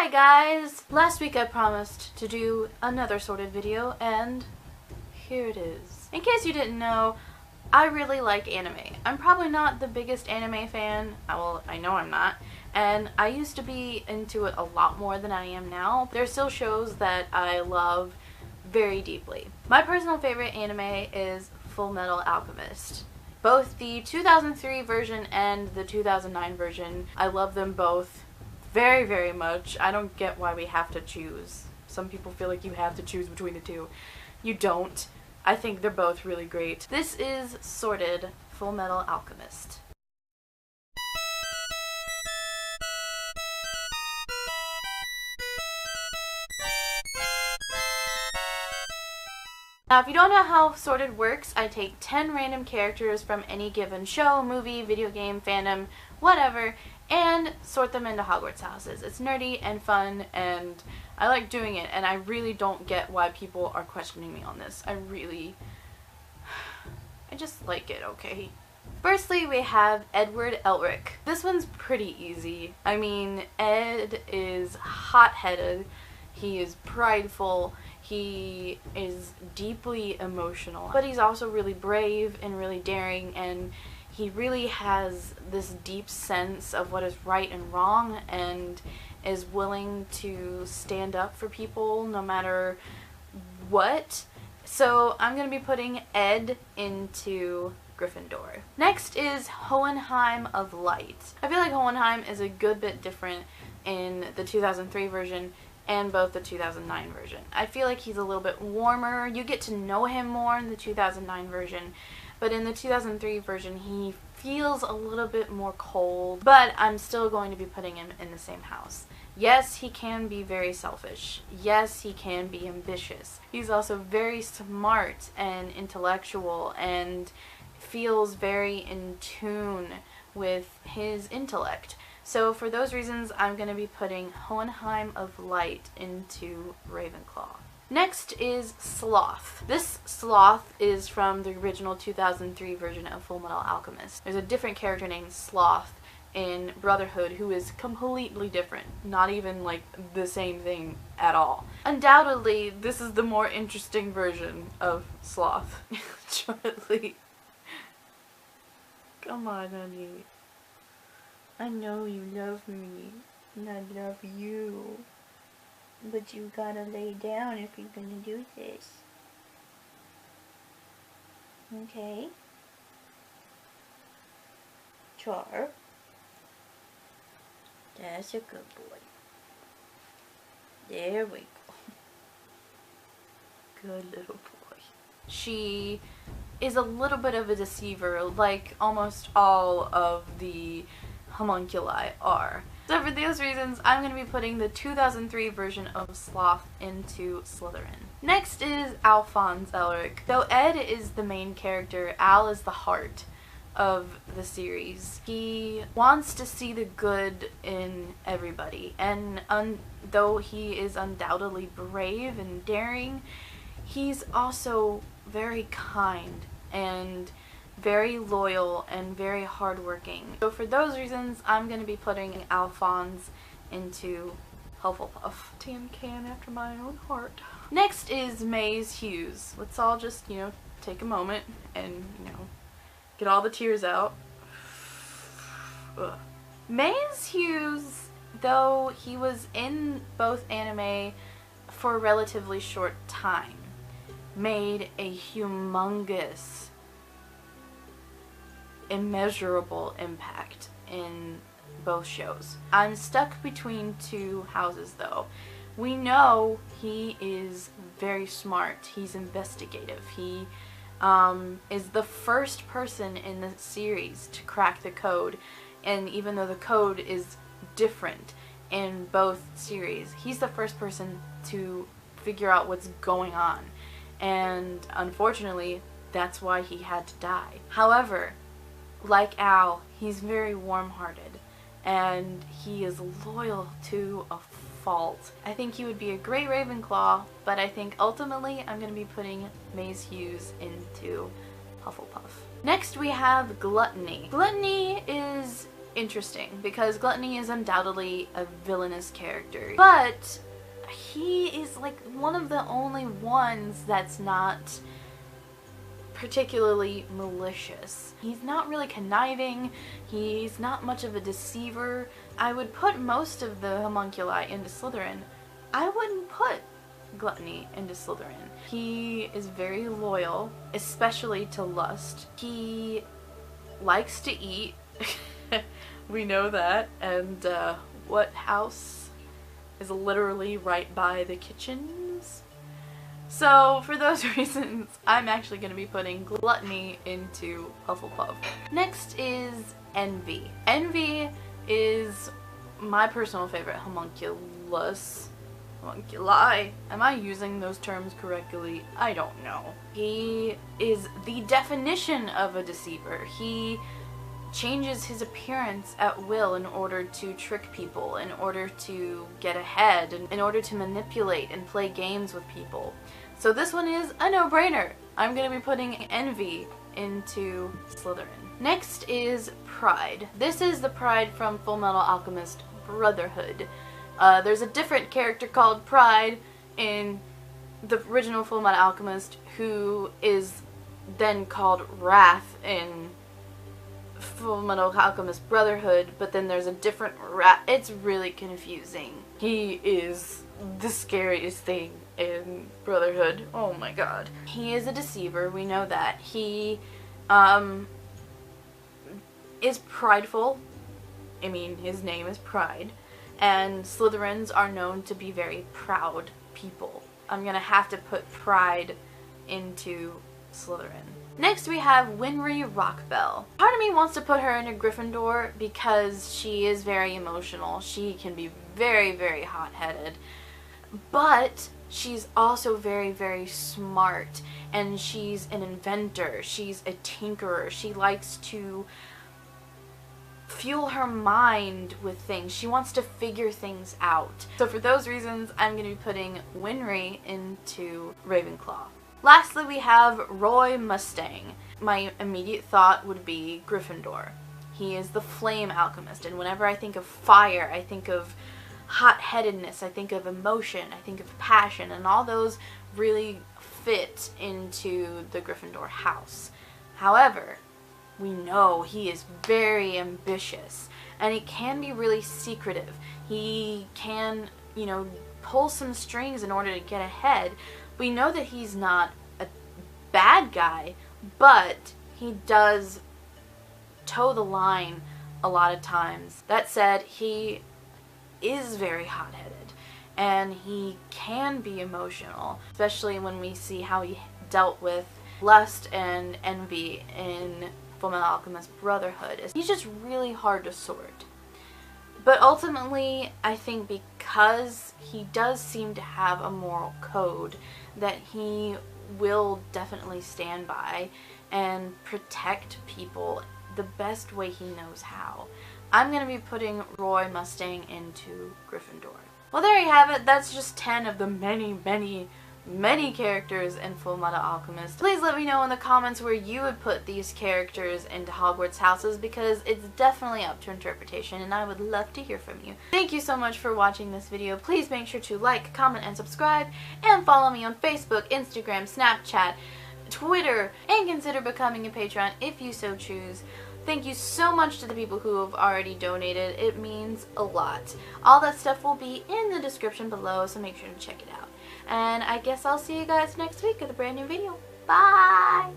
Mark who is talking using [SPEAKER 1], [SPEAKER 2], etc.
[SPEAKER 1] Hi guys! Last week I promised to do another sorted video, and here it is. In case you didn't know, I really like anime. I'm probably not the biggest anime fan, well, I know I'm not, and I used to be into it a lot more than I am now. There are still shows that I love very deeply. My personal favorite anime is Fullmetal Alchemist. Both the 2003 version and the 2009 version, I love them both very, very much. I don't get why we have to choose. Some people feel like you have to choose between the two. You don't. I think they're both really great. This is Sorted Fullmetal Alchemist. Now, if you don't know how Sorted works, I take 10 random characters from any given show, movie, video game, fandom, whatever, and sort them into Hogwarts Houses. It's nerdy and fun, and I like doing it, and I really don't get why people are questioning me on this. I just like it, okay? Firstly, we have Edward Elric. This one's pretty easy. I mean, Ed is hot-headed, he is prideful, he is deeply emotional, but he's also really brave and really daring, and he really has this deep sense of what is right and wrong and is willing to stand up for people no matter what. So I'm going to be putting Ed into Gryffindor. Next is Hohenheim of Lights. I feel like Hohenheim is a good bit different in the 2003 version and both the 2009 version. I feel like he's a little bit warmer. You get to know him more in the 2009 version, but in the 2003 version he feels a little bit more cold, but I'm still going to be putting him in the same house. Yes, he can be very selfish. Yes, he can be ambitious. He's also very smart and intellectual and feels very in tune with his intellect. So for those reasons, I'm going to be putting Hohenheim of Light into Ravenclaw. Next is Sloth. This Sloth is from the original 2003 version of Fullmetal Alchemist. There's a different character named Sloth in Brotherhood who is completely different. Not even like the same thing at all. Undoubtedly, this is the more interesting version of Sloth. Charlie. Come on, honey. I know you love me, and I love you, but you gotta lay down if you're gonna do this. Okay? Char. That's a good boy. There we go. Good little boy. She is a little bit of a deceiver, like almost all of the homunculi are. So for those reasons, I'm going to be putting the 2003 version of Sloth into Slytherin. Next is Alphonse Elric. Though Ed is the main character, Al is the heart of the series. He wants to see the good in everybody, and though he is undoubtedly brave and daring, he's also very kind and very loyal and very hardworking. So for those reasons, I'm going to be putting Alphonse into Hufflepuff. Damn can after my own heart. Next is Maze Hughes. Let's all just, take a moment and, get all the tears out. Ugh. Maze Hughes, though he was in both anime for a relatively short time, made a humongous, immeasurable impact in both shows. I'm stuck between two houses though. We know he is very smart, he's investigative, he is the first person in the series to crack the code, and even though the code is different in both series, he's the first person to figure out what's going on, and unfortunately that's why he had to die. However, like Al, he's very warm-hearted, and he is loyal to a fault. I think he would be a great Ravenclaw, but I think ultimately I'm going to be putting Maze Hughes into Hufflepuff. Next we have Gluttony. Gluttony is interesting because Gluttony is undoubtedly a villainous character, but he is like one of the only ones that's not particularly malicious. He's not really conniving, he's not much of a deceiver. I would put most of the homunculi into Slytherin. I wouldn't put Gluttony into Slytherin. He is very loyal, especially to lust. He likes to eat. We know that. And what house is literally right by the kitchens? So for those reasons, I'm actually going to be putting Gluttony into Hufflepuff. Next is Envy. Envy is my personal favorite homunculus. Homunculi. Am I using those terms correctly? I don't know. He is the definition of a deceiver. He changes his appearance at will in order to trick people, in order to get ahead, in order to manipulate and play games with people. So this one is a no-brainer. I'm going to be putting Envy into Slytherin. Next is Pride. This is the Pride from Fullmetal Alchemist Brotherhood. There's a different character called Pride in the original Fullmetal Alchemist who is then called Wrath in Fullmetal Alchemist Brotherhood, but then there's a different Wrath. It's really confusing. He is the scariest thing in Brotherhood. Oh my god. He is a deceiver, we know that. He is prideful. I mean, his name is Pride. And Slytherins are known to be very proud people. I'm gonna have to put Pride into Slytherin. Next we have Winry Rockbell. Part of me wants to put her into Gryffindor because she is very emotional. She can be very, very hot-headed. But she's also very, very smart. And she's an inventor. She's a tinkerer. She likes to fuel her mind with things. She wants to figure things out. So for those reasons, I'm going to be putting Winry into Ravenclaw. Lastly, we have Roy Mustang. My immediate thought would be Gryffindor. He is the flame alchemist, and whenever I think of fire, I think of hot-headedness, I think of emotion, I think of passion, and all those really fit into the Gryffindor house. However, we know he is very ambitious, and he can be really secretive. He can, you know, pull some strings in order to get ahead. We know that he's not a bad guy, but he does toe the line a lot of times. That said, he is very hot-headed, and he can be emotional, especially when we see how he dealt with lust and envy in Fullmetal Alchemist Brotherhood. He's just really hard to sort. But ultimately, I think because he does seem to have a moral code that he will definitely stand by and protect people the best way he knows how. I'm going to be putting Roy Mustang into Gryffindor. Well, there you have it. That's just 10 of the many characters in Fullmetal Alchemist. Please let me know in the comments where you would put these characters into Hogwarts Houses, because it's definitely up to interpretation and I would love to hear from you. Thank you so much for watching this video. Please make sure to like, comment, and subscribe, and follow me on Facebook, Instagram, Snapchat, Twitter, and consider becoming a Patreon if you so choose. Thank you so much to the people who have already donated. It means a lot. All that stuff will be in the description below, so make sure to check it out. And I guess I'll see you guys next week with a brand new video. Bye!